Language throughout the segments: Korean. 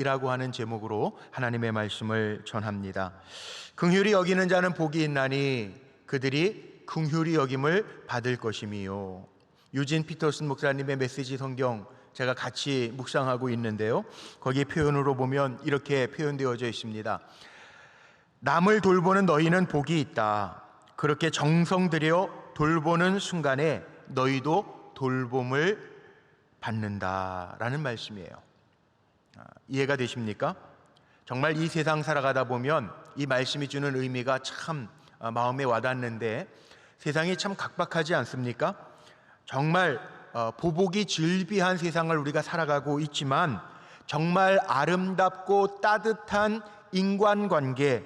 이라고 하는 제목으로 하나님의 말씀을 전합니다. 긍휼히 여기는 자는 복이 있나니 그들이 긍휼히 여김을 받을 것임이요. 유진 피터슨 목사님의 메시지 성경 제가 같이 묵상하고 있는데요, 거기에 표현으로 보면 이렇게 표현되어져 있습니다. 남을 돌보는 너희는 복이 있다. 그렇게 정성 들여 돌보는 순간에 너희도 돌봄을 받는다라는 말씀이에요. 이해가 되십니까? 정말 이 세상 살아가다 보면 이 말씀이 주는 의미가 참 마음에 와닿는데, 세상이 참 각박하지 않습니까? 정말 보복이 즐비한 세상을 우리가 살아가고 있지만 정말 아름답고 따뜻한 인간관계,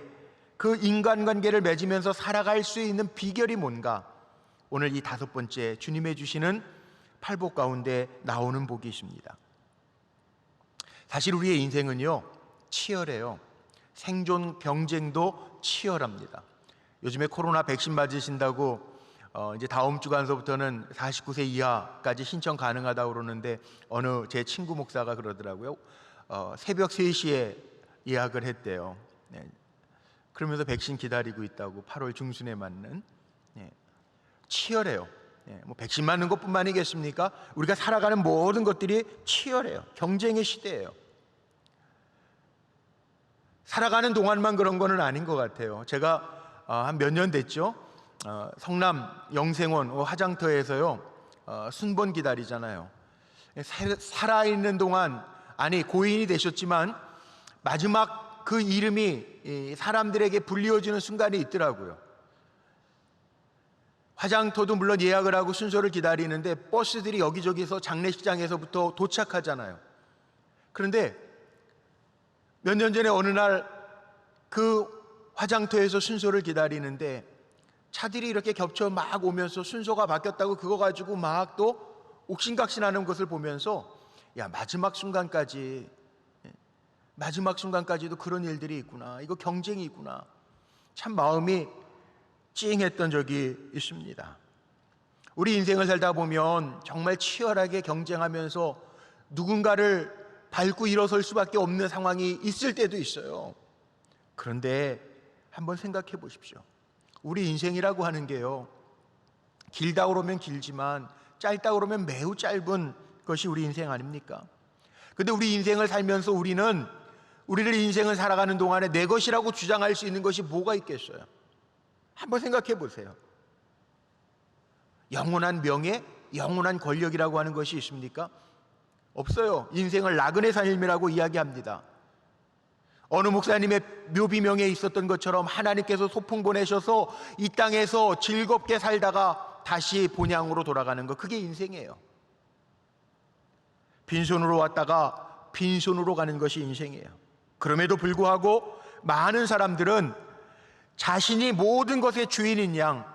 그 인간관계를 맺으면서 살아갈 수 있는 비결이 뭔가, 오늘 이 5번째 주님의 주시는 팔복 가운데 나오는 복이 있습니다. 사실 우리의 인생은요 치열해요. 생존 경쟁도 치열합니다. 요즘에 코로나 백신 맞으신다고 이제 다음 주간서부터는 49세 이하까지 신청 가능하다고 그러는데, 어느 제 친구 목사가 그러더라고요. 새벽 3시에 예약을 했대요. 그러면서 백신 기다리고 있다고, 8월 중순에 맞는. 치열해요. 뭐 백신 맞는 것뿐만이겠습니까? 우리가 살아가는 모든 것들이 치열해요. 경쟁의 시대예요. 살아가는 동안만 그런 거는 아닌 것 같아요. 제가 한 몇 년 됐죠. 성남 영생원 화장터에서요 순번 기다리잖아요. 살아있는 동안, 아니 고인이 되셨지만 마지막 그 이름이 사람들에게 불리워지는 순간이 있더라고요. 화장터도 물론 예약을 하고 순서를 기다리는데 버스들이 여기저기서 장례식장에서부터 도착하잖아요. 그런데 몇 년 전에 어느 날 그 화장터에서 순서를 기다리는데 차들이 이렇게 겹쳐 막 오면서 순서가 바뀌었다고 그거 가지고 막 또 옥신각신하는 것을 보면서, 야, 마지막 순간까지도 그런 일들이 있구나, 이거 경쟁이 있구나, 참 마음이 찡했던 적이 있습니다. 우리 인생을 살다 보면 정말 치열하게 경쟁하면서 누군가를 밟고 일어설 수밖에 없는 상황이 있을 때도 있어요. 그런데 한번 생각해 보십시오. 우리 인생이라고 하는 게요, 길다 그러면 길지만 짧다 그러면 매우 짧은 것이 우리 인생 아닙니까? 근데 우리 인생을 살면서 우리를 인생을 살아가는 동안에 내 것이라고 주장할 수 있는 것이 뭐가 있겠어요? 한번 생각해 보세요. 영원한 명예, 영원한 권력이라고 하는 것이 있습니까? 없어요. 인생을 나그네 삶이라고 이야기합니다. 어느 목사님의 묘비명에 있었던 것처럼 하나님께서 소풍 보내셔서 이 땅에서 즐겁게 살다가 다시 본향으로 돌아가는 것, 그게 인생이에요. 빈손으로 왔다가 빈손으로 가는 것이 인생이에요. 그럼에도 불구하고 많은 사람들은 자신이 모든 것의 주인인 양,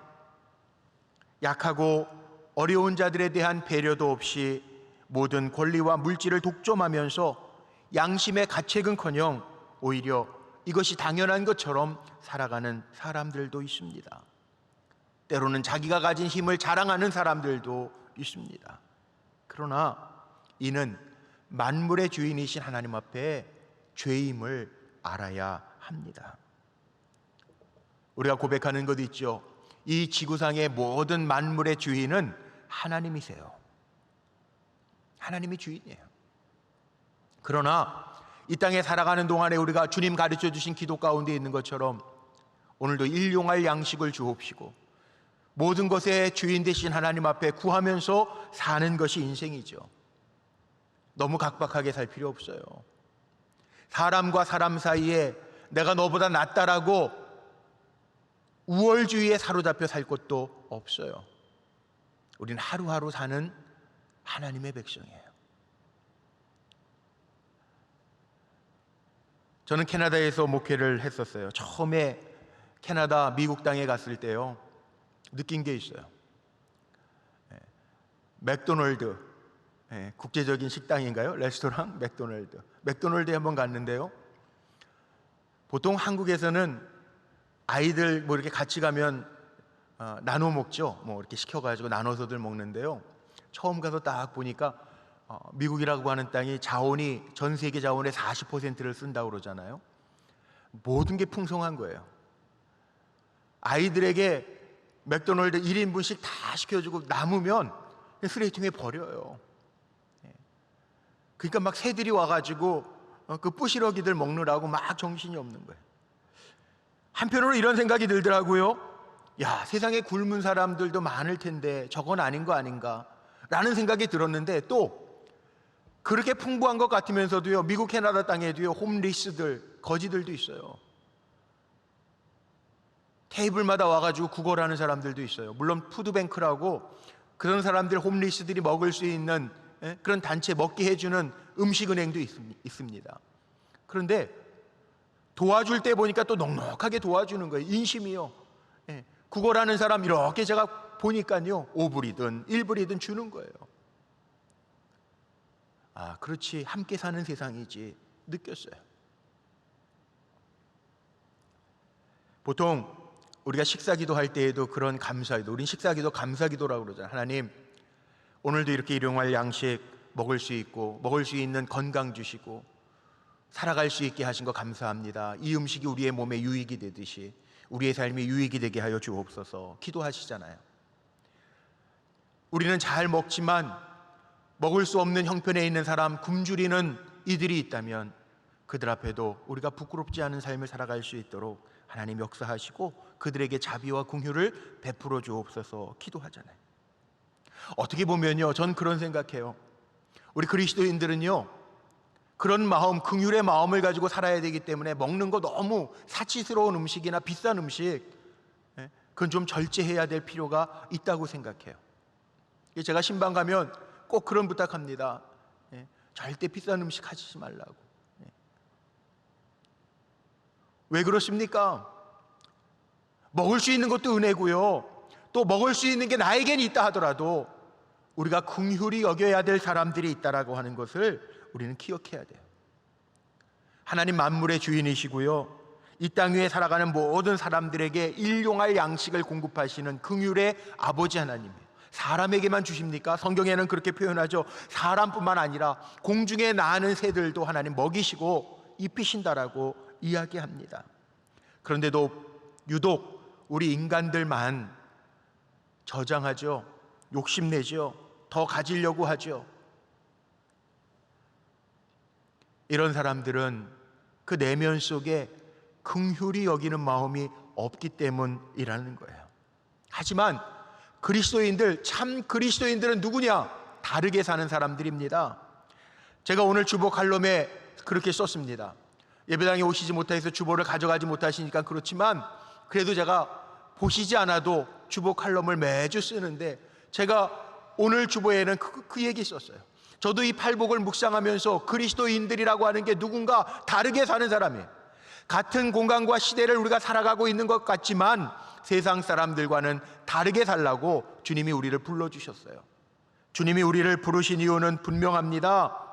약하고 어려운 자들에 대한 배려도 없이 모든 권리와 물질을 독점하면서 양심의 가책은커녕 오히려 이것이 당연한 것처럼 살아가는 사람들도 있습니다. 때로는 자기가 가진 힘을 자랑하는 사람들도 있습니다. 그러나 이는 만물의 주인이신 하나님 앞에 죄임을 알아야 합니다. 우리가 고백하는 것 있죠. 이 지구상의 모든 만물의 주인은 하나님이세요. 하나님이 주인이에요. 그러나 이 땅에 살아가는 동안에 우리가 주님 가르쳐 주신 기도 가운데 있는 것처럼 오늘도 일용할 양식을 주옵시고 모든 것의 주인 되신 하나님 앞에 구하면서 사는 것이 인생이죠. 너무 각박하게 살 필요 없어요. 사람과 사람 사이에 내가 너보다 낫다라고 우월주의에 사로잡혀 살 것도 없어요. 우리는 하루하루 사는 하나님의 백성이에요. 저는 캐나다에서 목회를 했었어요. 처음에 캐나다 미국 땅에 갔을 때요, 느낀 게 있어요. 맥도널드, 국제적인 식당인가요? 레스토랑 맥도널드에 한번 갔는데요, 보통 한국에서는 아이들 뭐 이렇게 같이 가면 나눠 먹죠. 뭐 이렇게 시켜가지고 나눠서들 먹는데요, 처음 가서 딱 보니까 미국이라고 하는 땅이 자원이 전 세계 자원의 40%를 쓴다고 그러잖아요. 모든 게 풍성한 거예요. 아이들에게 맥도날드 1인분씩 다 시켜주고 남으면 쓰레기통에 버려요. 그러니까 막 새들이 와가지고 그 부시러기들 먹느라고 막 정신이 없는 거예요. 한편으로 이런 생각이 들더라고요. 야, 세상에 굶은 사람들도 많을 텐데 저건 아닌 거 아닌가 라는 생각이 들었는데, 또 그렇게 풍부한 것 같으면서도요, 미국 캐나다 땅에도요 홈리스들, 거지들도 있어요. 테이블마다 와가지고 구걸하는 사람들도 있어요. 물론 푸드뱅크라고 그런 사람들, 홈리스들이 먹을 수 있는 그런 단체, 먹게 해주는 음식은행도 있습니다. 그런데 도와줄 때 보니까 또 넉넉하게 도와주는 거예요. 인심이요. 구걸하는 사람 이렇게 제가 보니까요 5불이든 1불이든 주는 거예요. 아, 그렇지, 함께 사는 세상이지 느꼈어요. 보통 우리가 식사기도 할 때에도 그런 감사기도, 우린 식사기도 감사기도라고 그러잖아요. 하나님, 오늘도 이렇게 일용할 양식 먹을 수 있고 먹을 수 있는 건강 주시고 살아갈 수 있게 하신 거 감사합니다. 이 음식이 우리의 몸에 유익이 되듯이 우리의 삶이 유익이 되게 하여 주옵소서 기도하시잖아요. 우리는 잘 먹지만 먹을 수 없는 형편에 있는 사람, 굶주리는 이들이 있다면 그들 앞에도 우리가 부끄럽지 않은 삶을 살아갈 수 있도록 하나님 역사하시고 그들에게 자비와 긍휼을 베풀어 주옵소서 기도하잖아요. 어떻게 보면요, 전 그런 생각해요. 우리 그리스도인들은요 그런 마음, 긍휼의 마음을 가지고 살아야 되기 때문에 먹는 거 너무 사치스러운 음식이나 비싼 음식, 그건 좀 절제해야 될 필요가 있다고 생각해요. 제가 신방 가면 꼭 그런 부탁합니다. 절대 비싼 음식 하시지 말라고. 왜 그렇습니까? 먹을 수 있는 것도 은혜고요, 또 먹을 수 있는 게 나에겐 있다 하더라도 우리가 긍휼히 여겨야 될 사람들이 있다라고 하는 것을 우리는 기억해야 돼요. 하나님 만물의 주인이시고요, 이 땅 위에 살아가는 모든 사람들에게 일용할 양식을 공급하시는 긍휼의 아버지 하나님이에요. 사람에게만 주십니까? 성경에는 그렇게 표현하죠. 사람뿐만 아니라 공중에 나는 새들도 하나님 먹이시고 입히신다라고 이야기합니다. 그런데도 유독 우리 인간들만 저장하죠. 욕심내죠. 더 가지려고 하죠. 이런 사람들은 그 내면 속에 긍휼히 여기는 마음이 없기 때문이라는 거예요. 하지만 그리스도인들, 참 그리스도인들은 누구냐? 다르게 사는 사람들입니다. 제가 오늘 주보 칼럼에 그렇게 썼습니다. 예배당에 오시지 못해서 주보를 가져가지 못하시니까 그렇지만 그래도 제가 보시지 않아도 주보 칼럼을 매주 쓰는데 제가 오늘 주보에는 그 얘기 썼어요. 저도 이 팔복을 묵상하면서 그리스도인들이라고 하는 게 누군가 다르게 사는 사람이에요. 같은 공간과 시대를 우리가 살아가고 있는 것 같지만 세상 사람들과는 다르게 살라고 주님이 우리를 불러주셨어요. 주님이 우리를 부르신 이유는 분명합니다.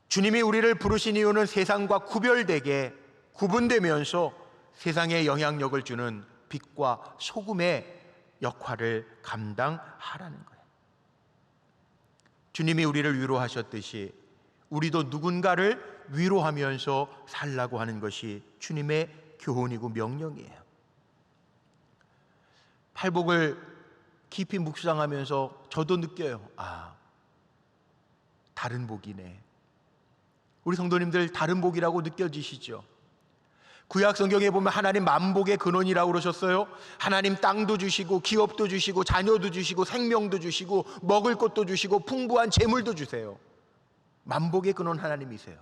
주님이 우리를 부르신 이유는 세상과 구별되게, 구분되면서 세상에 영향력을 주는 빛과 소금의 역할을 감당하라는 거예요. 주님이 우리를 위로하셨듯이 우리도 누군가를 위로하면서 살라고 하는 것이 주님의 교훈이고 명령이에요. 팔복을 깊이 묵상하면서 저도 느껴요. 아, 다른 복이네. 우리 성도님들 다른 복이라고 느껴지시죠? 구약 성경에 보면 하나님 만복의 근원이라고 그러셨어요. 하나님 땅도 주시고 기업도 주시고 자녀도 주시고 생명도 주시고 먹을 것도 주시고 풍부한 재물도 주세요. 만복의 근원 하나님이세요.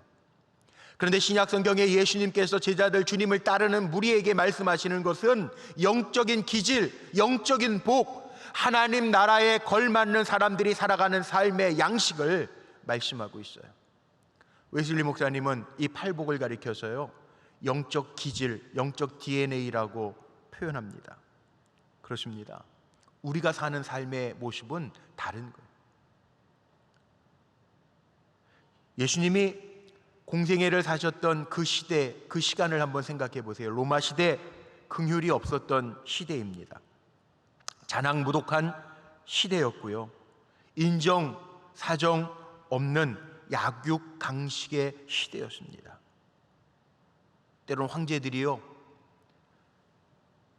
그런데 신약 성경에 예수님께서 제자들, 주님을 따르는 무리에게 말씀하시는 것은 영적인 기질, 영적인 복, 하나님 나라에 걸맞는 사람들이 살아가는 삶의 양식을 말씀하고 있어요. 웨슬리 목사님은 이 팔복을 가리켜서요 영적 기질, 영적 DNA라고 표현합니다. 그렇습니다. 우리가 사는 삶의 모습은 다른 거예요. 예수님이 공생애를 사셨던 그 시대, 그 시간을 한번 생각해 보세요. 로마 시대, 긍휼이 없었던 시대입니다. 잔악무독한 시대였고요, 인정, 사정 없는 약육 강식의 시대였습니다. 때로는 황제들이요,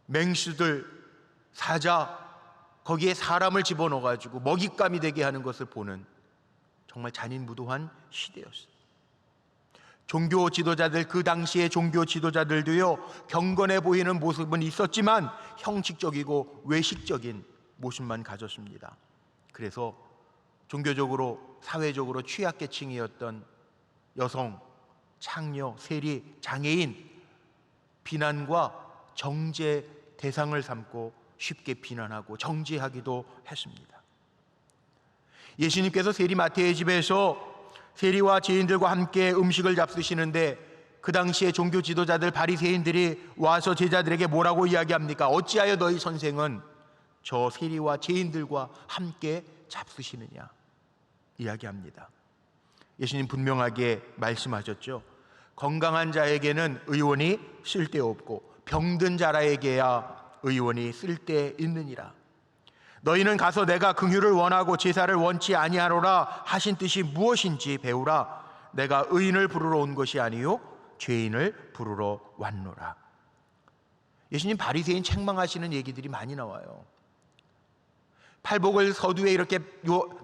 맹수들, 사자, 거기에 사람을 집어넣어가지고 먹잇감이 되게 하는 것을 보는 정말 잔인무도한 시대였어요. 종교 지도자들, 그 당시의 종교 지도자들도요, 경건해 보이는 모습은 있었지만 형식적이고 외식적인 모습만 가졌습니다. 그래서 종교적으로, 사회적으로 취약계층이었던 여성, 창녀, 세리, 장애인, 비난과 정죄 대상을 삼고 쉽게 비난하고 정죄하기도 했습니다. 예수님께서 세리 마태의 집에서 세리와 죄인들과 함께 음식을 잡수시는데 그 당시에 종교 지도자들, 바리새인들이 와서 제자들에게 뭐라고 이야기합니까? 어찌하여 너희 선생은 저 세리와 죄인들과 함께 잡수시느냐 이야기합니다. 예수님 분명하게 말씀하셨죠. 건강한 자에게는 의원이 쓸데없고 병든 자라에게야 의원이 쓸데있느니라. 너희는 가서 내가 긍휼을 원하고 제사를 원치 아니하노라 하신 뜻이 무엇인지 배우라. 내가 의인을 부르러 온 것이 아니요 죄인을 부르러 왔노라. 예수님 바리새인 책망하시는 얘기들이 많이 나와요. 팔복을 서두에 이렇게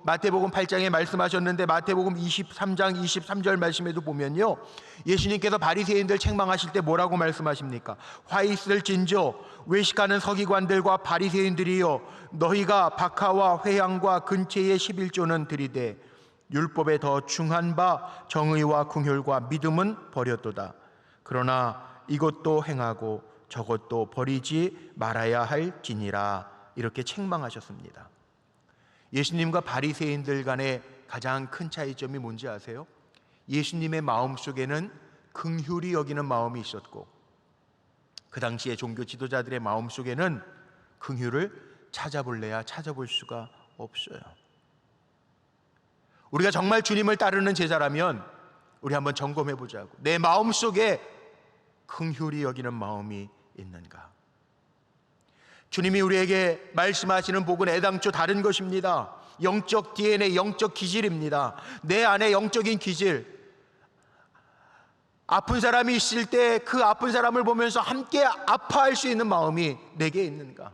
마태복음 8장에 말씀하셨는데 마태복음 23장 23절 말씀에도 보면요, 예수님께서 바리새인들 책망하실 때 뭐라고 말씀하십니까? 화 있을진저 외식하는 서기관들과 바리새인들이여, 너희가 박하와 회향과 근체의 11조는 들이되 율법에 더 중한 바 정의와 긍휼과 믿음은 버렸도다. 그러나 이것도 행하고 저것도 버리지 말아야 할지니라. 이렇게 책망하셨습니다. 예수님과 바리새인들 간의 가장 큰 차이점이 뭔지 아세요? 예수님의 마음속에는 긍휼히 여기는 마음이 있었고 그 당시의 종교 지도자들의 마음속에는 긍휼을 찾아볼래야 찾아볼 수가 없어요. 우리가 정말 주님을 따르는 제자라면 우리 한번 점검해 보자고. 내 마음속에 긍휼히 여기는 마음이 있는가? 주님이 우리에게 말씀하시는 복은 애당초 다른 것입니다. 영적 DNA, 영적 기질입니다. 내 안에 영적인 기질. 아픈 사람이 있을 때 그 아픈 사람을 보면서 함께 아파할 수 있는 마음이 내게 있는가?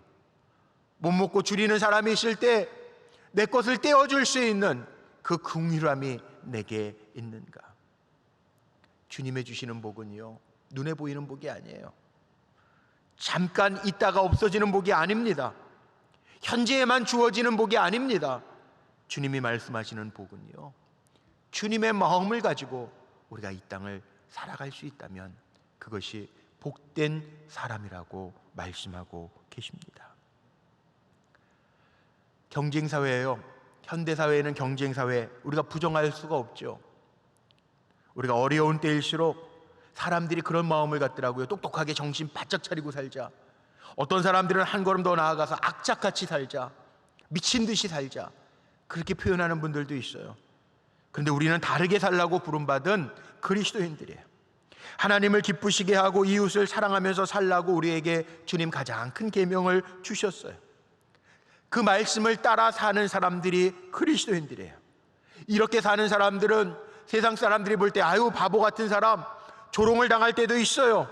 못 먹고 줄이는 사람이 있을 때 내 것을 떼어줄 수 있는 그 긍휼함이 내게 있는가? 주님의 주시는 복은요, 눈에 보이는 복이 아니에요. 잠깐 있다가 없어지는 복이 아닙니다. 현재에만 주어지는 복이 아닙니다. 주님이 말씀하시는 복은요, 주님의 마음을 가지고 우리가 이 땅을 살아갈 수 있다면 그것이 복된 사람이라고 말씀하고 계십니다. 경쟁사회예요. 현대사회는 경쟁사회, 우리가 부정할 수가 없죠. 우리가 어려운 때일수록 사람들이 그런 마음을 갖더라고요. 똑똑하게 정신 바짝 차리고 살자. 어떤 사람들은 한 걸음 더 나아가서 악착같이 살자, 미친 듯이 살자, 그렇게 표현하는 분들도 있어요. 그런데 우리는 다르게 살라고 부름받은 그리스도인들이에요. 하나님을 기쁘시게 하고 이웃을 사랑하면서 살라고 우리에게 주님 가장 큰 계명을 주셨어요. 그 말씀을 따라 사는 사람들이 그리스도인들이에요. 이렇게 사는 사람들은 세상 사람들이 볼 때 아유 바보 같은 사람, 조롱을 당할 때도 있어요.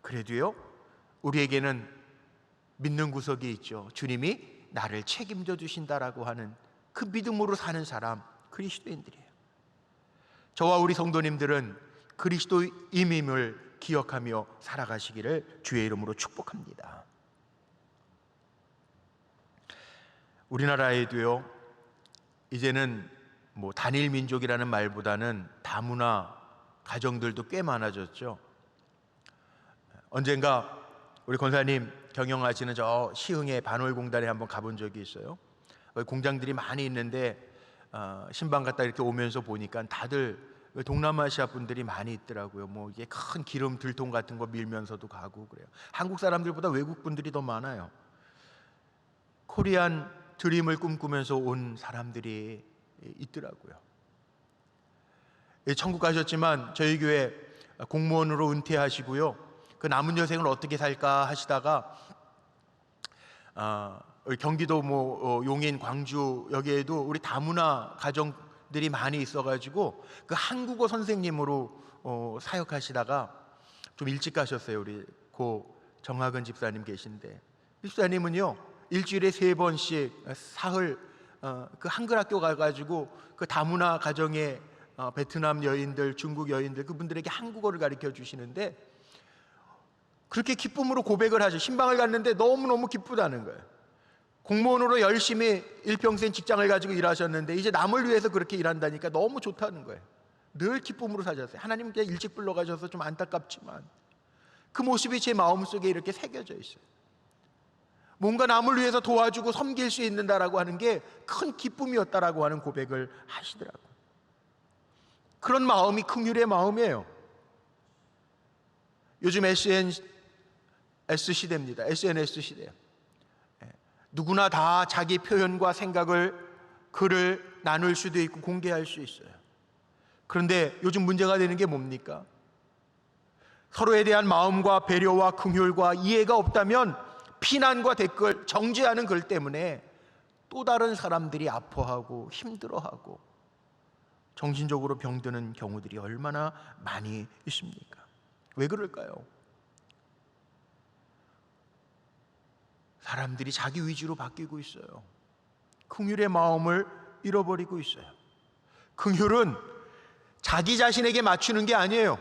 그래도요, 우리에게는 믿는 구석이 있죠. 주님이 나를 책임져 주신다라고 하는 그 믿음으로 사는 사람, 그리스도인들이에요. 저와 우리 성도님들은 그리스도임임을 기억하며 살아가시기를 주의 이름으로 축복합니다. 우리나라에도요, 이제는 뭐 단일 민족이라는 말보다는 다문화 가정들도 꽤 많아졌죠. 언젠가 우리 권사님 경영하시는 저 시흥의 반월공단에 한번 가본 적이 있어요. 공장들이 많이 있는데 신방 갔다 이렇게 오면서 보니까 다들 동남아시아 분들이 많이 있더라고요. 뭐 이게 큰 기름 들통 같은 거 밀면서도 가고 그래요. 한국 사람들보다 외국 분들이 더 많아요. 코리안 드림을 꿈꾸면서 온 사람들이 있더라고요. 천국 가셨지만 저희 교회 공무원으로 은퇴하시고요, 그 남은 여생을 어떻게 살까 하시다가 경기도 용인, 광주 여기에도 우리 다문화 가정들이 많이 있어가지고 그 한국어 선생님으로 사역하시다가 좀 일찍 가셨어요. 우리 고 정학은 집사님 계신데, 집사님은요 일주일에 3번씩 사흘 그 한글 학교 가가지고 그 다문화 가정에 베트남 여인들, 중국 여인들 그분들에게 한국어를 가르쳐 주시는데, 그렇게 기쁨으로 고백을 하죠. 신방을 갔는데 너무너무 기쁘다는 거예요. 공무원으로 열심히 일평생 직장을 가지고 일하셨는데 이제 남을 위해서 그렇게 일한다니까 너무 좋다는 거예요. 늘 기쁨으로 사셨어요. 하나님 그냥 일찍 불러가셔서 좀 안타깝지만 그 모습이 제 마음속에 이렇게 새겨져 있어요. 뭔가 남을 위해서 도와주고 섬길 수 있는다라고 하는 게 큰 기쁨이었다라고 하는 고백을 하시더라고요. 그런 마음이 긍휼의 마음이에요. 요즘 SNS 시대입니다. SNS 시대예요. 누구나 다 자기 표현과 생각을, 글을 나눌 수도 있고 공개할 수 있어요. 그런데 요즘 문제가 되는 게 뭡니까? 서로에 대한 마음과 배려와 긍휼과 이해가 없다면 비난과 댓글, 정죄하는 글 때문에 또 다른 사람들이 아파하고 힘들어하고 정신적으로 병드는 경우들이 얼마나 많이 있습니까? 왜 그럴까요? 사람들이 자기 위주로 바뀌고 있어요. 긍휼의 마음을 잃어버리고 있어요. 긍휼은 자기 자신에게 맞추는 게 아니에요.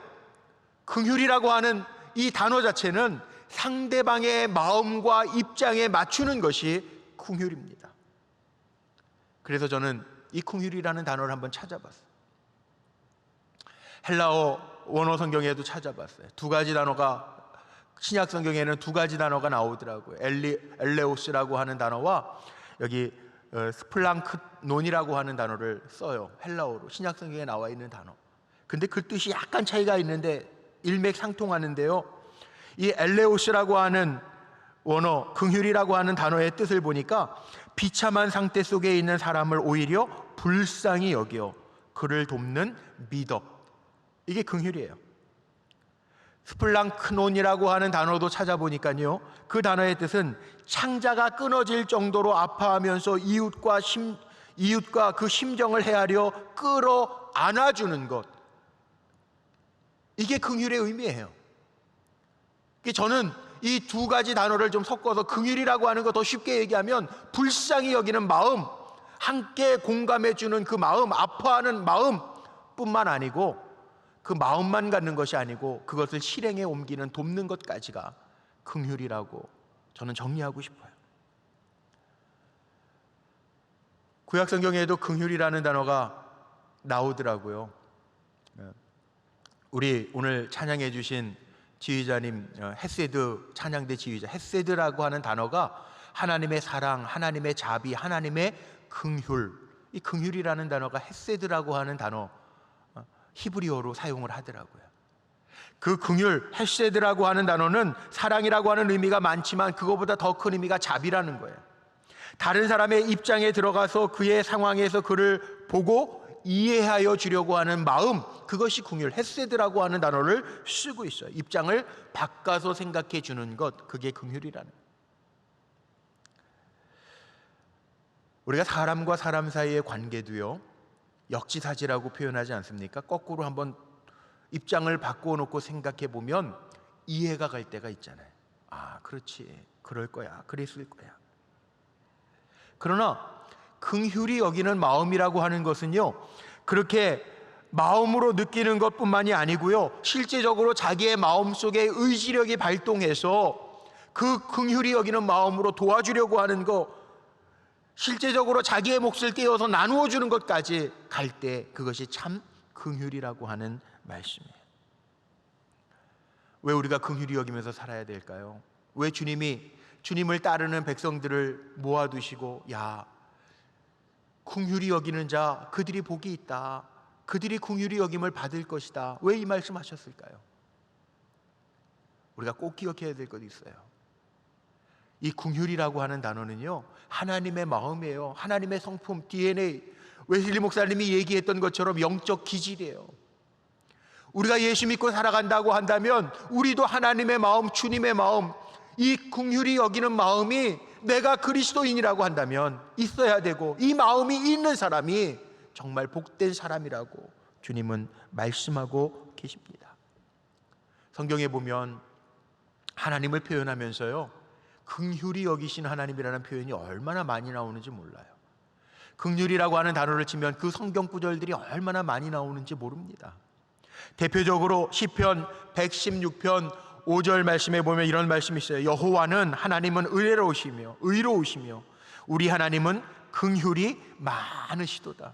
긍휼이라고 하는 이 단어 자체는 상대방의 마음과 입장에 맞추는 것이 긍휼입니다. 그래서 저는 이 긍휼이라는 단어를 한번 찾아봤어요. 헬라어 원어 성경에도 찾아봤어요. 두 가지 단어가, 신약 성경에는 두 가지 단어가 나오더라고요. 엘레오스라고 하는 단어와 여기 스플랑크논이라고 하는 단어를 써요. 헬라어로 신약 성경에 나와 있는 단어. 근데 그 뜻이 약간 차이가 있는데 일맥상통하는데요. 이 엘레오스라고 하는 원어, 긍휼이라고 하는 단어의 뜻을 보니까 비참한 상태 속에 있는 사람을 오히려 불쌍히 여겨 그를 돕는 미덕, 이게 긍휼이에요. 스플랑크논이라고 하는 단어도 찾아보니까요, 그 단어의 뜻은 창자가 끊어질 정도로 아파하면서 이웃과 그 심정을 헤아려 끌어 안아주는 것, 이게 긍휼의 의미예요. 저는 이 두 가지 단어를 좀 섞어서 긍휼이라고 하는 거 더 쉽게 얘기하면 불쌍히 여기는 마음, 함께 공감해주는 그 마음, 아파하는 마음 뿐만 아니고 그 마음만 갖는 것이 아니고 그것을 실행에 옮기는, 돕는 것까지가 긍휼이라고 저는 정리하고 싶어요. 구약 성경에도 긍휼이라는 단어가 나오더라고요. 우리 오늘 찬양해 주신 지휘자님, 헤세드 찬양대 지휘자, 헤세드라고 하는 단어가 하나님의 사랑, 하나님의 자비, 하나님의 긍휼, 이 긍휼이라는 단어가 헤세드라고 하는 단어, 히브리어로 사용을 하더라고요. 그 긍휼, 헤세드라고 하는 단어는 사랑이라고 하는 의미가 많지만 그거보다 더 큰 의미가 자비라는 거예요. 다른 사람의 입장에 들어가서 그의 상황에서 그를 보고 이해하여 주려고 하는 마음, 그것이 긍휼, 헤세드라고 하는 단어를 쓰고 있어요. 입장을 바꿔서 생각해 주는 것, 그게 긍휼이라는 거예요. 우리가 사람과 사람 사이의 관계도요, 역지사지라고 표현하지 않습니까? 거꾸로 한번 입장을 바꿔놓고 생각해 보면 이해가 갈 때가 있잖아요. 아, 그렇지, 그럴 거야, 그랬을 거야. 그러나 긍휼히 여기는 마음이라고 하는 것은요, 그렇게 마음으로 느끼는 것뿐만이 아니고요, 실제적으로 자기의 마음속에 의지력이 발동해서 그 긍휼히 여기는 마음으로 도와주려고 하는 것, 실제적으로 자기의 몫을 떼어서 나누어 주는 것까지 갈 때 그것이 참 긍휼이라고 하는 말씀이에요. 왜 우리가 긍휼히 여기면서 살아야 될까요? 왜 주님을 따르는 백성들을 모아두시고, 야, 긍휼히 여기는 자 그들이 복이 있다, 그들이 긍휼히 여김을 받을 것이다, 왜 이 말씀하셨을까요? 우리가 꼭 기억해야 될 것이 있어요. 이 긍휼이라고 하는 단어는요, 하나님의 마음이에요. 하나님의 성품, DNA. 웨슬리 목사님이 얘기했던 것처럼 영적 기질이에요. 우리가 예수 믿고 살아간다고 한다면 우리도 하나님의 마음, 주님의 마음, 이 긍휼히 여기는 마음이 내가 그리스도인이라고 한다면 있어야 되고, 이 마음이 있는 사람이 정말 복된 사람이라고 주님은 말씀하고 계십니다. 성경에 보면 하나님을 표현하면서요, 긍휼히 여기신 하나님이라는 표현이 얼마나 많이 나오는지 몰라요. 긍휼이라고 하는 단어를 치면 그 성경 구절들이 얼마나 많이 나오는지 모릅니다. 대표적으로 시편 116편 5절 말씀에 보면 이런 말씀이 있어요. 여호와는 하나님은 의로우시며 우리 하나님은 긍휼이 많으시도다.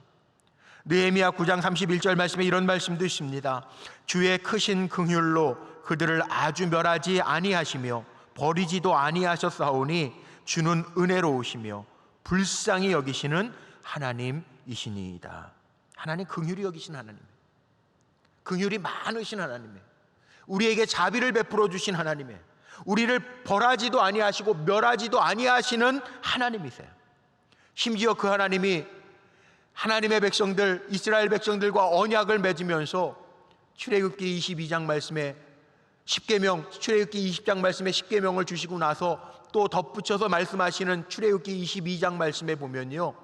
느헤미야 9장 31절 말씀에 이런 말씀도 있습니다. 주의 크신 긍휼로 그들을 아주 멸하지 아니하시며 버리지도 아니하셨사오니 주는 은혜로우시며 불쌍히 여기시는 하나님이시니이다. 하나님 긍휼히 여기신 하나님, 긍휼이 많으신 하나님이에요. 우리에게 자비를 베풀어 주신 하나님이에요. 우리를 벌하지도 아니하시고 멸하지도 아니하시는 하나님이세요. 심지어 그 하나님이 하나님의 백성들, 이스라엘 백성들과 언약을 맺으면서 출애굽기 22장 말씀에 10계명, 출애굽기 20장 말씀에 10계명을 주시고 나서 또 덧붙여서 말씀하시는 출애굽기 22장 말씀에 보면요,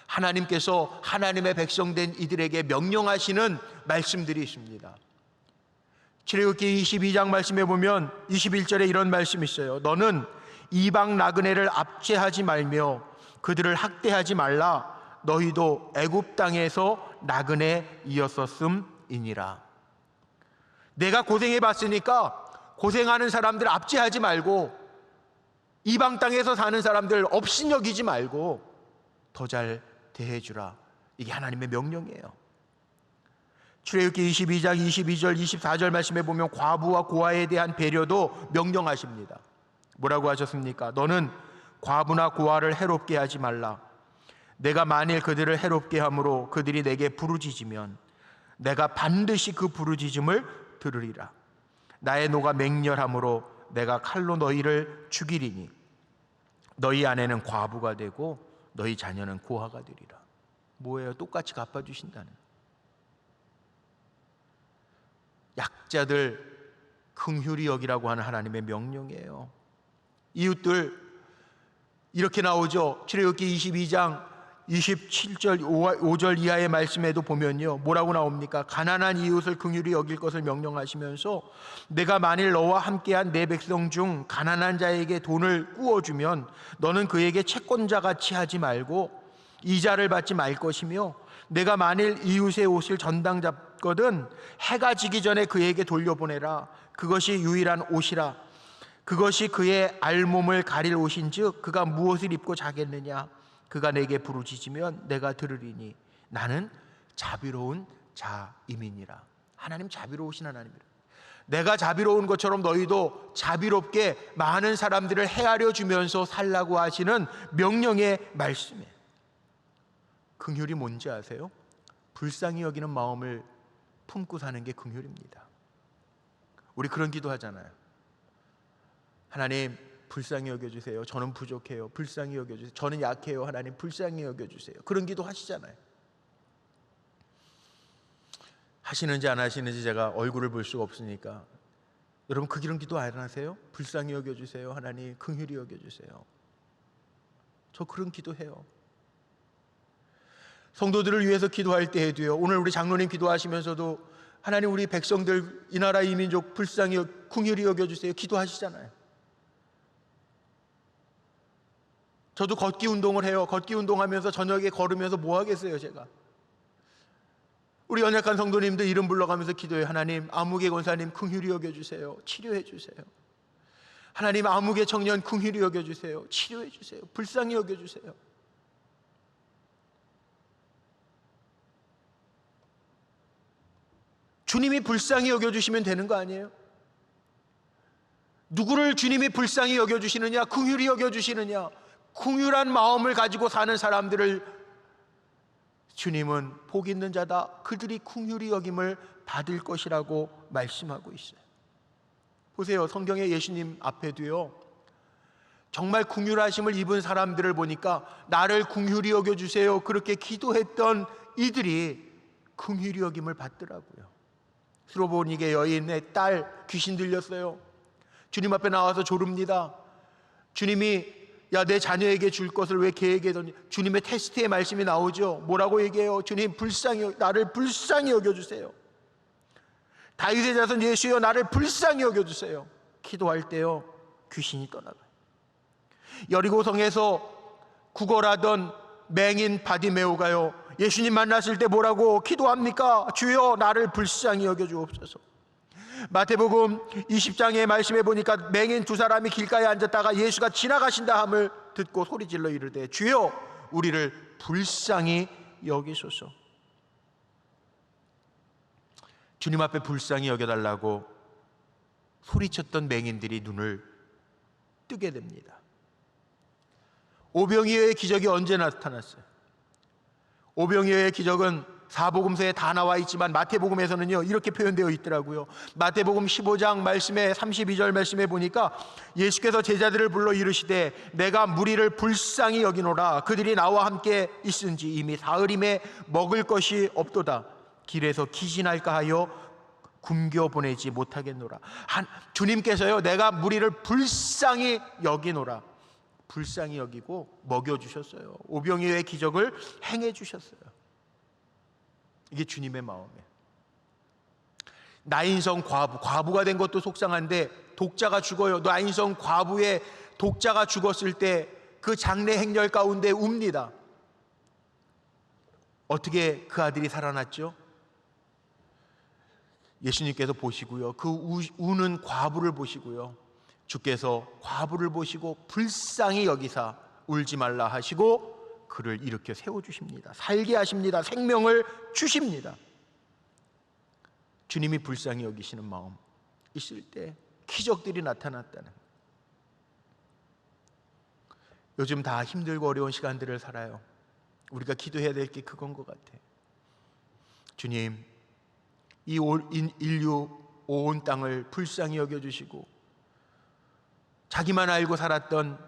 하나님께서 하나님의 백성된 이들에게 명령하시는 말씀들이 있습니다. 출애굽기 22장 말씀에 보면 21절에 이런 말씀이 있어요. 너는 이방 나그네를 압제하지 말며 그들을 학대하지 말라. 너희도 애굽 땅에서 나그네이었었음이니라. 내가 고생해 봤으니까 고생하는 사람들 압제하지 말고, 이방 땅에서 사는 사람들 업신여기지 말고 더 잘 대해주라. 이게 하나님의 명령이에요. 출애굽기 22장 22절 24절 말씀에 보면 과부와 고아에 대한 배려도 명령하십니다. 뭐라고 하셨습니까? 너는 과부나 고아를 해롭게 하지 말라. 내가 만일 그들을 해롭게 함으로 그들이 내게 부르짖으면 내가 반드시 그 부르짖음을 들으리라. 나의 노가 맹렬함으로 내가 칼로 너희를 죽이리니 너희 아내는 과부가 되고 너희 자녀는 고아가 되리라. 뭐예요? 똑같이 갚아주신다는, 약자들 긍휼히 여기라고 하는 하나님의 명령이에요. 이웃들 이렇게 나오죠. 출애굽기 22장 27절 5절 이하의 말씀에도 보면요, 뭐라고 나옵니까? 가난한 이웃을 긍휼히 여길 것을 명령하시면서 내가 만일 너와 함께한 내 백성 중 가난한 자에게 돈을 꾸어주면 너는 그에게 채권자같이 하지 말고 이자를 받지 말 것이며, 내가 만일 이웃의 옷을 전당 잡거든 해가 지기 전에 그에게 돌려보내라. 그것이 유일한 옷이라. 그것이 그의 알몸을 가릴 옷인즉 그가 무엇을 입고 자겠느냐. 그가 내게 부르짖으면 내가 들으리니 나는 자비로운 자임이니라. 하나님 자비로우신 하나님이라. 내가 자비로운 것처럼 너희도 자비롭게 많은 사람들을 헤아려 주면서 살라고 하시는 명령의 말씀이에요. 긍휼이 뭔지 아세요? 불쌍히 여기는 마음을 품고 사는 게 긍휼입니다. 우리 그런 기도 하잖아요. 하나님 불쌍히 여겨주세요. 저는 부족해요. 불쌍히 여겨주세요. 저는 약해요. 하나님 불쌍히 여겨주세요. 그런 기도 하시잖아요. 하시는지 안 하시는지 제가 얼굴을 볼 수가 없으니까, 여러분 그 그런 기도 안 하세요? 불쌍히 여겨주세요. 하나님 긍휼히 여겨주세요. 저 그런 기도해요. 성도들을 위해서 기도할 때에도요, 오늘 우리 장로님 기도하시면서도 하나님 우리 백성들, 이 나라 이 민족 불쌍히 긍휼히 여겨주세요 기도하시잖아요. 저도 걷기 운동을 해요. 걷기 운동하면서 저녁에 걸으면서 뭐 하겠어요 제가. 우리 연약한 성도님들 이름 불러가면서 기도해요. 하나님 아무개 권사님 긍휼히 여겨주세요. 치료해 주세요. 하나님 아무개 청년 긍휼히 여겨주세요. 치료해 주세요. 불쌍히 여겨주세요. 주님이 불쌍히 여겨주시면 되는 거 아니에요? 누구를 주님이 불쌍히 여겨주시느냐, 긍휼히 여겨주시느냐, 긍휼한 마음을 가지고 사는 사람들을 주님은 복 있는 자다, 그들이 긍휼히 여김을 받을 것이라고 말씀하고 있어요. 보세요, 성경에 예수님 앞에도요, 정말 긍휼하심을 입은 사람들을 보니까 나를 긍휼히 여겨주세요 그렇게 기도했던 이들이 긍휼히 여김을 받더라고요. 스로보니게 여인의 딸 귀신 들렸어요. 주님 앞에 나와서 조릅니다. 주님이 야, 내 자녀에게 줄 것을 왜 걔에게 던지? 주님의 테스트의 말씀이 나오죠. 뭐라고 얘기해요? 주님, 나를 불쌍히 여겨주세요. 다윗의 자손 예수여, 나를 불쌍히 여겨주세요. 기도할 때요, 귀신이 떠나가요. 여리고성에서 구걸하던 맹인 바디메오가요, 예수님 만났을 때 뭐라고 기도합니까? 주여, 나를 불쌍히 여겨주옵소서. 마태복음 20장의 말씀에 보니까 맹인 두 사람이 길가에 앉았다가 예수가 지나가신다 함을 듣고 소리질러 이르되, 주여, 우리를 불쌍히 여기소서. 주님 앞에 불쌍히 여겨달라고 소리쳤던 맹인들이 눈을 뜨게 됩니다. 오병이어의 기적이 언제 나타났어요? 오병이어의 기적은 사복음서에 다 나와 있지만 마태복음에서는요, 이렇게 표현되어 있더라고요. 마태복음 15장 말씀에 32절 말씀에 보니까 예수께서 제자들을 불러 이르시되, 내가 무리를 불쌍히 여기노라. 그들이 나와 함께 있은지 이미 사흘임에 먹을 것이 없도다. 길에서 기진할까 하여 굶겨 보내지 못하겠노라. 주님께서요, 내가 무리를 불쌍히 여기노라. 불쌍히 여기고 먹여주셨어요. 오병이어의 기적을 행해주셨어요. 이게 주님의 마음이에요. 나인성 과부가 된 것도 속상한데 독자가 죽어요. 나인성 과부의 독자가 죽었을 때 그 장례 행렬 가운데 웁니다. 어떻게 그 아들이 살아났죠? 예수님께서 보시고요, 그 우는 과부를 보시고요, 주께서 과부를 보시고 불쌍히 여기사 울지 말라 하시고 그를 일으켜 세워주십니다. 살게 하십니다. 생명을 주십니다. 주님이 불쌍히 여기시는 마음 있을 때 기적들이 나타났다는, 요즘 다 힘들고 어려운 시간들을 살아요. 우리가 기도해야 될 게 그건 것 같아. 주님, 이 인류 온 땅을 불쌍히 여겨주시고 자기만 알고 살았던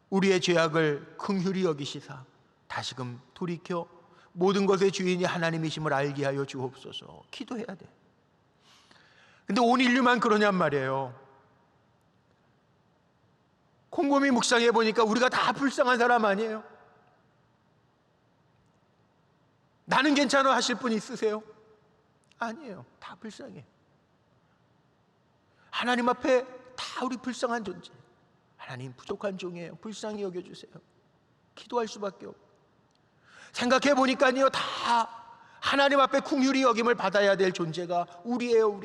우리의 죄악을 긍휼히 여기시사 다시금 돌이켜 모든 것의 주인이 하나님이심을 알게 하여 주옵소서. 기도해야 돼. 근데 온 인류만 그러냔 말이에요. 곰곰이 묵상해 보니까 우리가 다 불쌍한 사람 아니에요? 나는 괜찮아 하실 분 있으세요? 아니에요. 다 불쌍해. 하나님 앞에 다 우리 불쌍한 존재. 하나님, 부족한 종이에요. 불쌍히 여겨주세요. 기도할 수밖에 없고. 생각해 보니까요, 다 하나님 앞에 긍휼히 여김을 받아야 될 존재가 우리예요.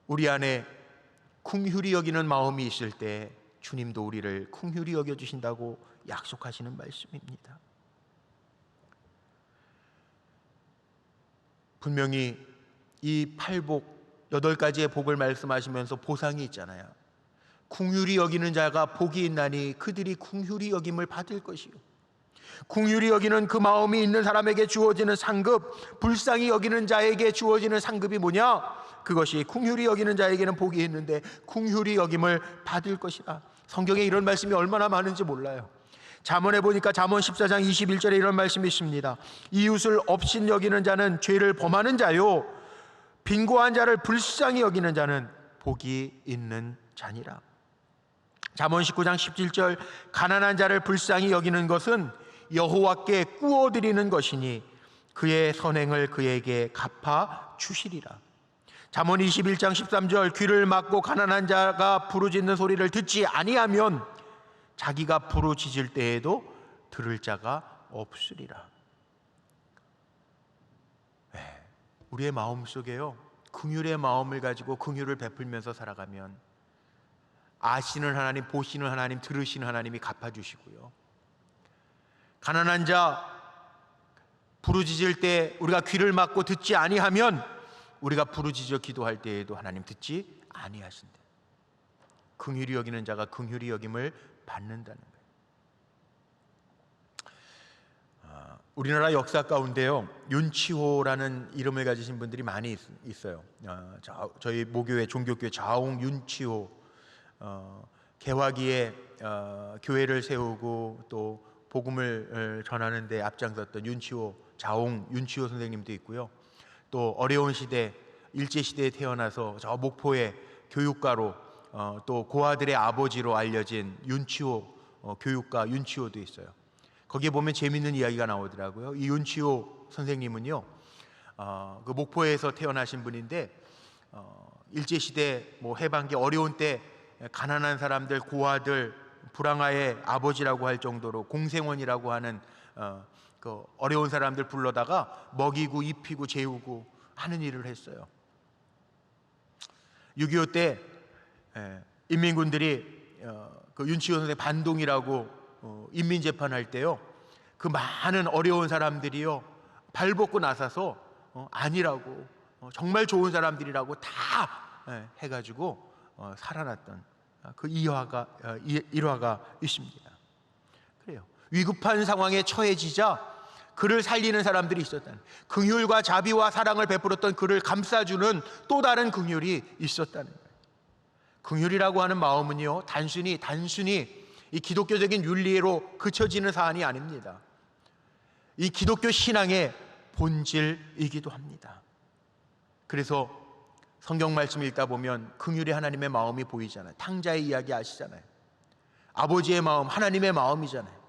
우리 안에 긍휼히 여기는 마음이 있을 때 주님도 우리를 긍휼히 여겨주신다고 약속하시는 말씀입니다. 분명히 이 팔복 8가지의 복을 말씀하시면서 보상이 있잖아요. 긍휼히 여기는 자가 복이 있나니 그들이 긍휼히 여김을 받을 것이요. 긍휼히 여기는 그 마음이 있는 사람에게 주어지는 상급, 불쌍히 여기는 자에게 주어지는 상급이 뭐냐? 그것이 긍휼히 여기는 자에게는 복이 있는데 긍휼히 여김을 받을 것이다. 성경에 이런 말씀이 얼마나 많은지 몰라요. 잠언에 보니까 잠언 14장 21절에 이런 말씀이 있습니다. 이웃을 업신 여기는 자는 죄를 범하는 자요, 빈고한 자를 불쌍히 여기는 자는 복이 있는 자니라. 잠언 19장 17절, 가난한 자를 불쌍히 여기는 것은 여호와께 꾸어드리는 것이니 그의 선행을 그에게 갚아 주시리라. 잠언 21장 13절, 귀를 막고 가난한 자가 부르짖는 소리를 듣지 아니하면 자기가 부르짖을 때에도 들을 자가 없으리라. 우리의 마음속에요, 긍휼의 마음을 가지고 긍휼을 베풀면서 살아가면 아시는 하나님, 보시는 하나님, 들으시는 하나님이 갚아주시고요, 가난한 자 부르짖을 때 우리가 귀를 막고 듣지 아니하면 우리가 부르짖어 기도할 때에도 하나님 듣지 아니하신다. 긍휼히 여기는 자가 긍휼히 여김을 받는다는 거예요. 우리나라 역사 가운데요, 윤치호라는 이름을 가지신 분들이 많이 있어요. 저희 모교회 종교교회 자웅 윤치호, 개화기에 교회를 세우고 또 복음을 전하는 데 앞장섰던 윤치호, 자웅 윤치호 선생님도 있고요. 또 어려운 시대, 일제시대에 태어나서 저 목포에 교육가로 또 고아들의 아버지로 알려진 윤치호 교육가 윤치호도 있어요. 거기에 보면 재밌는 이야기가 나오더라고요. 이 윤치호 선생님은요, 그 목포에서 태어나신 분인데 일제시대 해방기 어려운 때 가난한 사람들, 고아들, 불황아의 아버지라고 할 정도로 공생원이라고 하는 그 어려운 사람들 불러다가 먹이고 입히고 재우고 하는 일을 했어요. 6.25 때 인민군들이 그 윤치호 선생 반동이라고 인민재판할 때요, 그 많은 어려운 사람들이요 발벗고 나서서 아니라고 정말 좋은 사람들이라고 다 해가지고 살아났던 그 일화가 있습니다. 그래요. 위급한 상황에 처해지자 그를 살리는 사람들이 있었다는, 긍휼과 자비와 사랑을 베풀었던 그를 감싸주는 또 다른 긍휼이 있었다는 거예요. 긍휼이라고 하는 마음은요, 단순히 이 기독교적인 윤리로 그쳐지는 사안이 아닙니다. 이 기독교 신앙의 본질이기도 합니다. 그래서 성경 말씀 읽다 보면 긍휼의 하나님의 마음이 보이잖아요. 탕자의 이야기 아시잖아요. 아버지의 마음, 하나님의 마음이잖아요.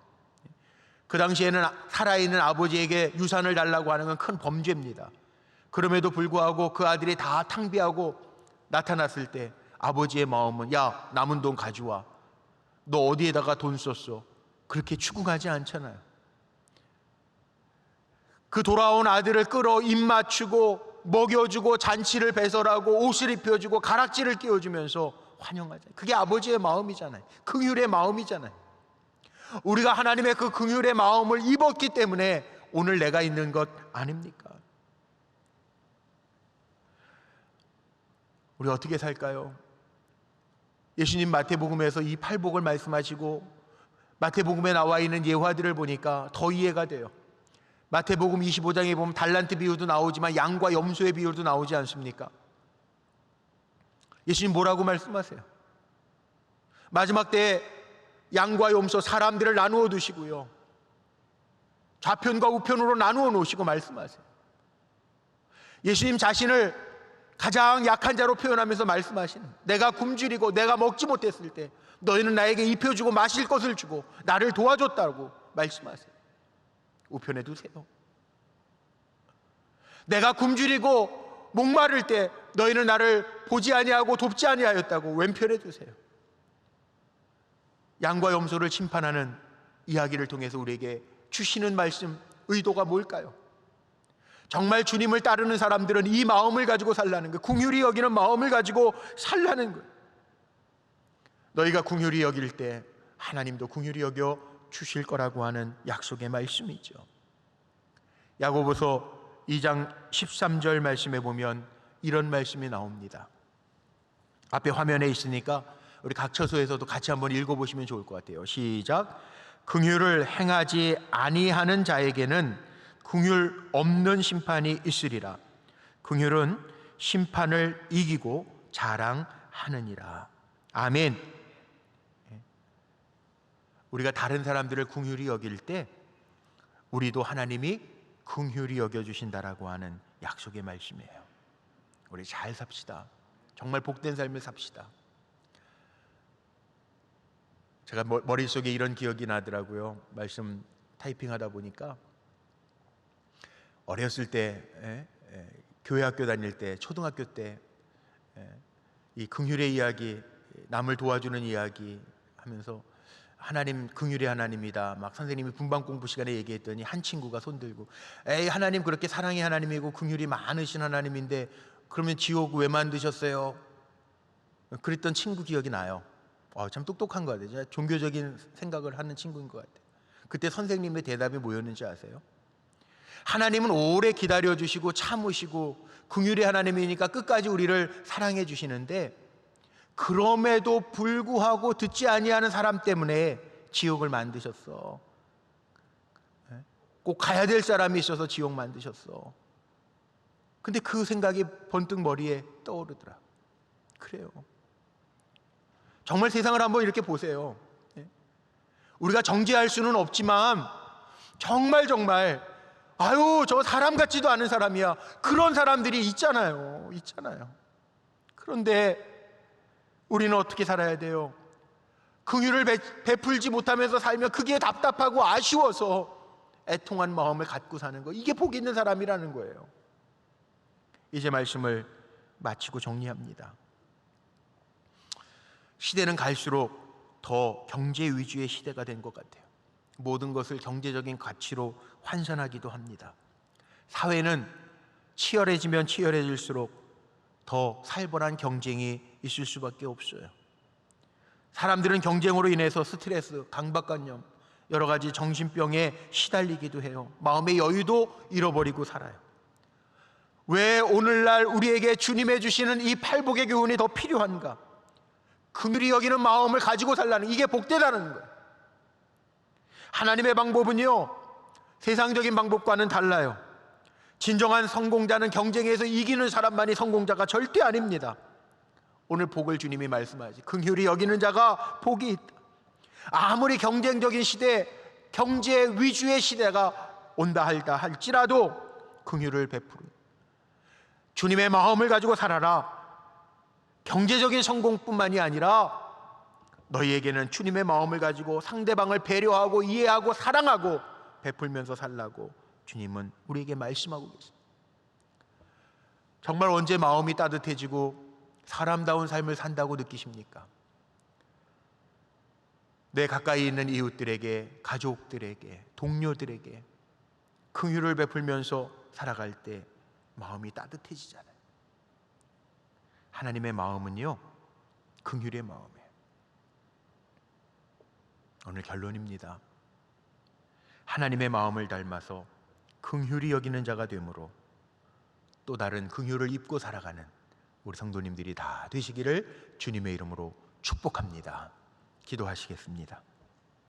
그 당시에는 살아있는 아버지에게 유산을 달라고 하는 건 큰 범죄입니다. 그럼에도 불구하고 그 아들이 다 탕비하고 나타났을 때 아버지의 마음은, 야, 남은 돈 가져와. 너 어디에다가 돈 썼어? 그렇게 추궁하지 않잖아요. 그 돌아온 아들을 끌어 입 맞추고 먹여주고 잔치를 배설하고 옷을 입혀주고 가락지를 끼워주면서 환영하잖아요. 그게 아버지의 마음이잖아요. 긍휼의 마음이잖아요. 우리가 하나님의 그 긍휼의 마음을 입었기 때문에 오늘 내가 있는 것 아닙니까? 우리 어떻게 살까요? 예수님 마태복음에서 이 팔복을 말씀하시고 마태복음에 나와 있는 예화들을 보니까 더 이해가 돼요. 마태복음 25장에 보면 달란트 비유도 나오지만 양과 염소의 비유도 나오지 않습니까? 예수님 뭐라고 말씀하세요? 마지막 때에 양과 염소 사람들을 나누어 두시고요, 좌편과 우편으로 나누어 놓으시고 말씀하세요. 예수님 자신을 가장 약한 자로 표현하면서 말씀하시는, 내가 굶주리고 내가 먹지 못했을 때 너희는 나에게 입혀주고 마실 것을 주고 나를 도와줬다고 말씀하세요. 우편에 두세요. 내가 굶주리고 목마를 때 너희는 나를 보지 아니하고 돕지 아니하였다고 왼편에 두세요. 양과 염소를 심판하는 이야기를 통해서 우리에게 주시는 말씀, 의도가 뭘까요? 정말 주님을 따르는 사람들은 이 마음을 가지고 살라는 거예요. 긍휼히 여기는 마음을 가지고 살라는 거예요. 너희가 긍휼히 여길 때 하나님도 긍휼히 여겨 주실 거라고 하는 약속의 말씀이죠. 야고보서 2장 13절 말씀에 보면 이런 말씀이 나옵니다. 앞에 화면에 있으니까 우리 각 처소에서도 같이 한번 읽어보시면 좋을 것 같아요. 시작. 긍휼을 행하지 아니하는 자에게는 긍휼 없는 심판이 있으리라. 긍휼은 심판을 이기고 자랑하느니라. 아멘. 우리가 다른 사람들을 긍휼히 여길 때 우리도 하나님이 긍휼히 여겨주신다라고 하는 약속의 말씀이에요. 우리 잘 삽시다. 정말 복된 삶을 삽시다. 제가 머릿속에 이런 기억이 나더라고요. 말씀 타이핑하다 보니까 어렸을 때 교회 학교 다닐 때, 초등학교 때 이 긍휼의 이야기, 남을 도와주는 이야기 하면서 하나님 긍휼의 하나님이다 막 선생님이 분방 공부 시간에 얘기했더니 한 친구가 손들고, 에이, 하나님 그렇게 사랑의 하나님이고 긍휼이 많으신 하나님인데 그러면 지옥 왜 만드셨어요? 그랬던 친구 기억이 나요. 참 똑똑한 것 같아요. 종교적인 생각을 하는 친구인 것 같아요. 그때 선생님의 대답이 뭐였는지 아세요? 하나님은 오래 기다려주시고 참으시고 긍휼의 하나님이니까 끝까지 우리를 사랑해 주시는데, 그럼에도 불구하고 듣지 아니하는 사람 때문에 지옥을 만드셨어. 꼭 가야 될 사람이 있어서 지옥 만드셨어. 근데 그 생각이 번뜩 머리에 떠오르더라. 그래요. 정말 세상을 한번 이렇게 보세요. 우리가 정죄할 수는 없지만 정말 아유, 저 사람 같지도 않은 사람이야, 그런 사람들이 있잖아요. 그런데 우리는 어떻게 살아야 돼요? 긍휼을 베풀지 못하면서 살면 그게 답답하고 아쉬워서 애통한 마음을 갖고 사는 거, 이게 복 있는 사람이라는 거예요. 이제 말씀을 마치고 정리합니다. 시대는 갈수록 더 경제 위주의 시대가 된 것 같아요. 모든 것을 경제적인 가치로 환산하기도 합니다. 사회는 치열해지면 치열해질수록 더 살벌한 경쟁이 있을 수밖에 없어요. 사람들은 경쟁으로 인해서 스트레스, 강박관념, 여러 가지 정신병에 시달리기도 해요. 마음의 여유도 잃어버리고 살아요. 왜 오늘날 우리에게 주님의 주시는 이 팔복의 교훈이 더 필요한가? 긍휼히 여기는 마음을 가지고 살라는, 이게 복되다는 거예요. 하나님의 방법은요, 세상적인 방법과는 달라요. 진정한 성공자는 경쟁에서 이기는 사람만이 성공자가 절대 아닙니다. 오늘 복을 주님이 말씀하지, 긍휼히 여기는 자가 복이 있다. 아무리 경쟁적인 시대, 경제 위주의 시대가 온다 할지라도 긍휼을 베푸는, 주님의 마음을 가지고 살아라. 경제적인 성공뿐만이 아니라 너희에게는 주님의 마음을 가지고 상대방을 배려하고 이해하고 사랑하고 베풀면서 살라고 주님은 우리에게 말씀하고 계십니다. 정말 언제 마음이 따뜻해지고 사람다운 삶을 산다고 느끼십니까? 내 가까이 있는 이웃들에게, 가족들에게, 동료들에게 긍휼을 베풀면서 살아갈 때 마음이 따뜻해지잖아요. 하나님의 마음은요, 긍휼의 마음이에요. 오늘 결론입니다. 하나님의 마음을 닮아서 긍휼히 여기는 자가 되므로 또 다른 긍휼을 입고 살아가는 우리 성도님들이 다 되시기를 주님의 이름으로 축복합니다. 기도하시겠습니다.